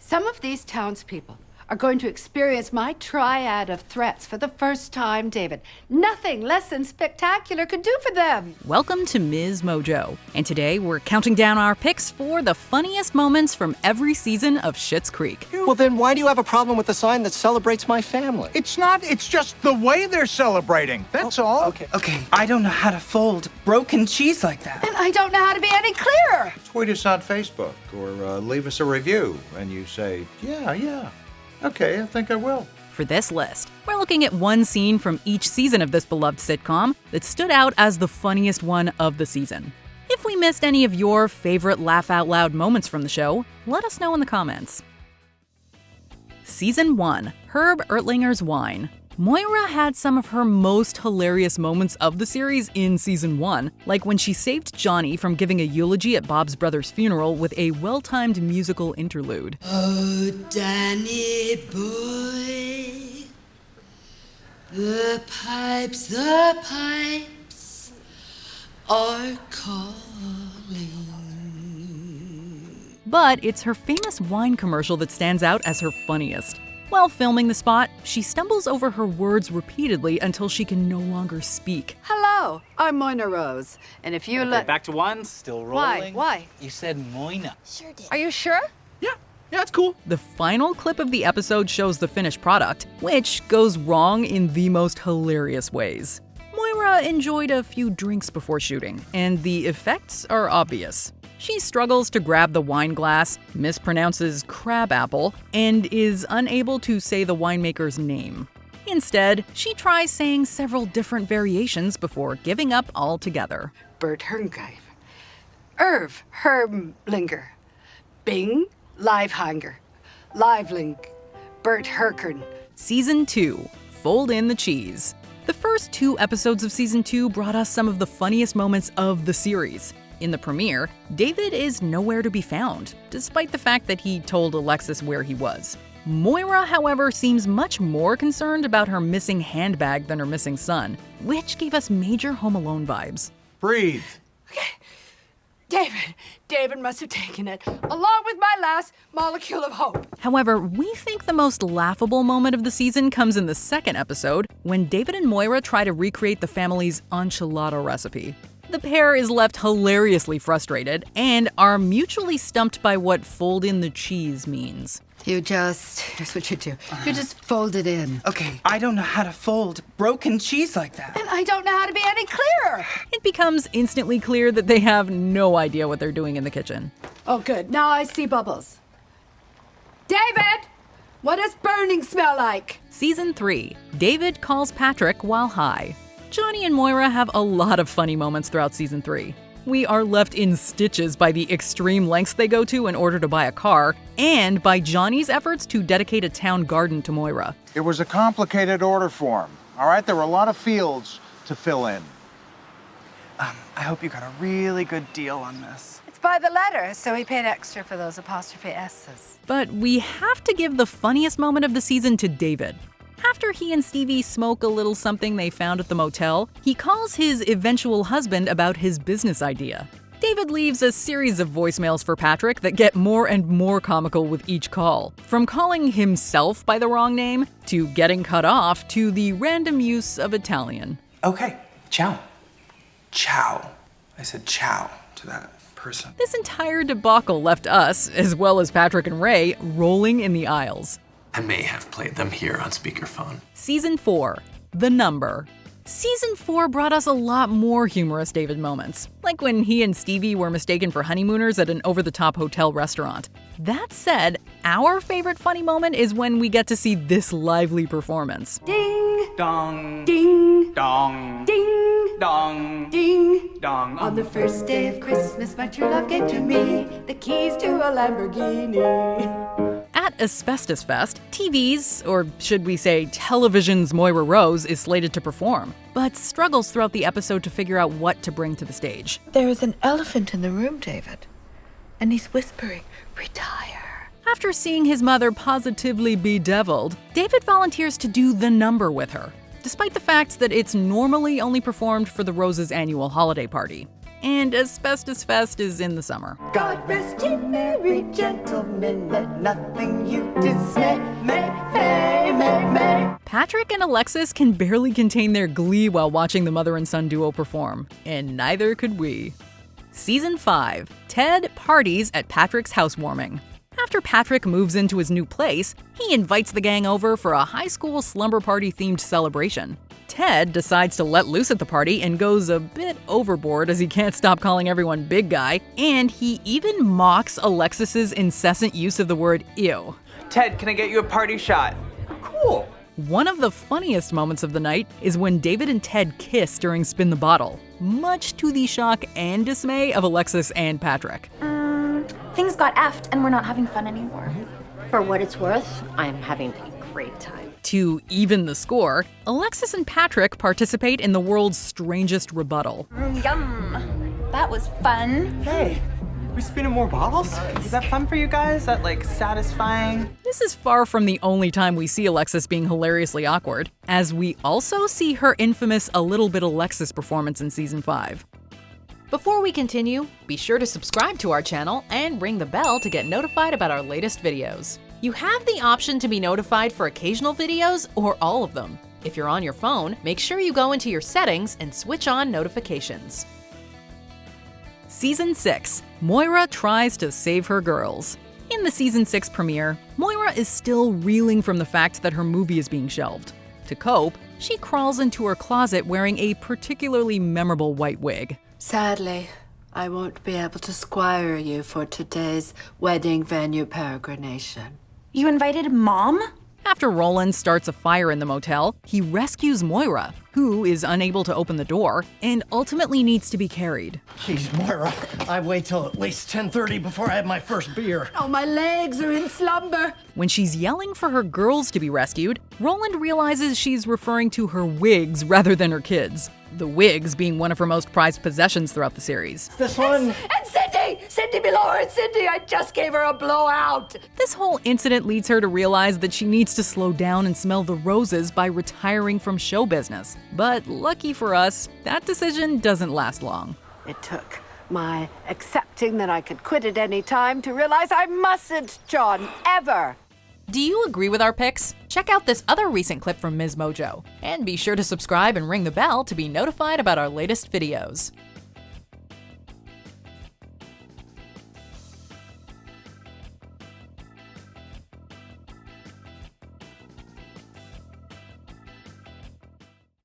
Some of these townspeople are going to experience my triad of threats for the first time, David. Nothing less than spectacular could do for them. Welcome to MsMojo, and today we're counting down our picks for the funniest moments from every season of Schitt's Creek. Well, then why do you have a problem with a sign that celebrates my family? It's not, it's just the way they're celebrating. That's all. Okay, I don't know how to fold broken cheese like that. And I don't know how to be any clearer. Tweet us on Facebook or leave us a review and you say, yeah. Okay, I think I will. For this list, we're looking at one scene from each season of this beloved sitcom that stood out as the funniest one of the season. If we missed any of your favorite laugh-out-loud moments from the show, let us know in the comments. Season 1, Herbertlingers Wine. Moira had some of her most hilarious moments of the series in Season 1, like when she saved Johnny from giving a eulogy at Bob's brother's funeral with a well-timed musical interlude. Oh, Danny boy, the pipes are calling. But it's her famous wine commercial that stands out as her funniest. While filming the spot, she stumbles over her words repeatedly until she can no longer speak. Hello, I'm Moina Rose. And if you Back to one, still rolling. Why? You said Moina. Sure did. Are you sure? Yeah, it's cool. The final clip of the episode shows the finished product, which goes wrong in the most hilarious ways. Moira enjoyed a few drinks before shooting, and the effects are obvious. She struggles to grab the wine glass, mispronounces crabapple, and is unable to say the winemaker's name. Instead, she tries saying several different variations before giving up altogether. Bert Herngreif. Herblinger. Bing, Livehanger. Liveling. Bert Herkern. Season 2, Fold in the Cheese. The first 2 episodes of Season 2 brought us some of the funniest moments of the series. In the premiere, David is nowhere to be found, despite the fact that he told Alexis where he was. Moira, however, seems much more concerned about her missing handbag than her missing son, which gave us major Home Alone vibes. Breathe. David must have taken it, along with my last molecule of hope. However, we think the most laughable moment of the season comes in the second episode, when David and Moira try to recreate the family's enchilada recipe. The pair is left hilariously frustrated and are mutually stumped by what fold in the cheese means. Here's what you do. You just fold it in. Okay, I don't know how to fold broken cheese like that. And I don't know how to be any clearer. It becomes instantly clear that they have no idea what they're doing in the kitchen. Oh, good. Now I see bubbles. David, what does burning smell like? Season 3, David calls Patrick while high. Johnny and Moira have a lot of funny moments throughout Season 3. We are left in stitches by the extreme lengths they go to in order to buy a car, and by Johnny's efforts to dedicate a town garden to Moira. It was a complicated order form, all right? There were a lot of fields to fill in. I hope you got a really good deal on this. It's by the letter, so he paid extra for those apostrophe S's. But we have to give the funniest moment of the season to David. After he and Stevie smoke a little something they found at the motel, he calls his eventual husband about his business idea. David leaves a series of voicemails for Patrick that get more and more comical with each call. From calling himself by the wrong name, to getting cut off, to the random use of Italian. Okay, ciao. Ciao. I said ciao to that person. This entire debacle left us, as well as Patrick and Ray, rolling in the aisles. I may have played them here on speakerphone. Season 4, The Number. Season 4 brought us a lot more humorous David moments, like when he and Stevie were mistaken for honeymooners at an over-the-top hotel restaurant. That said, our favorite funny moment is when we get to see this lively performance. Ding, Dong. ding, Dong. ding, Dong. ding. Dong. On the first day of Christmas, my true love gave to me the keys to a Lamborghini. At Asbestos Fest, TV's, or should we say television's Moira Rose is slated to perform, but struggles throughout the episode to figure out what to bring to the stage. There is an elephant in the room, David. And he's whispering, retire. After seeing his mother positively bedeviled, David volunteers to do The Number with her, despite the fact that it's normally only performed for the Rose's annual holiday party. and Asbestos Fest is in the summer. God rest ye merry gentlemen, let nothing you dismay. May. Patrick and Alexis can barely contain their glee while watching the mother and son duo perform, and neither could we. Season 5, Ted parties at Patrick's housewarming. After Patrick moves into his new place, he invites the gang over for a high school slumber party themed celebration. Ted decides to let loose at the party and goes a bit overboard as he can't stop calling everyone big guy, and he even mocks Alexis's incessant use of the word ew. Ted, can I get you a party shot? Cool. One of the funniest moments of the night is when David and Ted kiss during Spin the Bottle, much to the shock and dismay of Alexis and Patrick. Things got effed and we're not having fun anymore. For what it's worth, I'm having a great time. To even the score, Alexis and Patrick participate in the world's strangest rebuttal. Yum. That was fun. Hey, we spinning more bottles? Is that fun for you guys? That satisfying? This is far from the only time we see Alexis being hilariously awkward, as we also see her infamous A Little Bit Alexis performance in Season 5. Before we continue, be sure to subscribe to our channel and ring the bell to get notified about our latest videos. You have the option to be notified for occasional videos or all of them. If you're on your phone, make sure you go into your settings and switch on notifications. Season 6, Moira tries to save her girls. In the Season 6 premiere, Moira is still reeling from the fact that her movie is being shelved. To cope, she crawls into her closet wearing a particularly memorable white wig. Sadly, I won't be able to squire you for today's wedding venue peregrination. You invited Mom? After Roland starts a fire in the motel, he rescues Moira, who is unable to open the door and ultimately needs to be carried. Jeez, Moira, I wait till at least 10:30 before I have my first beer. Oh, my legs are in slumber. When she's yelling for her girls to be rescued, Roland realizes she's referring to her wigs rather than her kids. The wigs being one of her most prized possessions throughout the series. This one? And Cindy! Cindy below her! Cindy, I just gave her a blowout! This whole incident leads her to realize that she needs to slow down and smell the roses by retiring from show business. But lucky for us, that decision doesn't last long. It took my accepting that I could quit at any time to realize I mustn't, John, ever. Do you agree with our picks? Check out this other recent clip from MsMojo. And be sure to subscribe and ring the bell to be notified about our latest videos.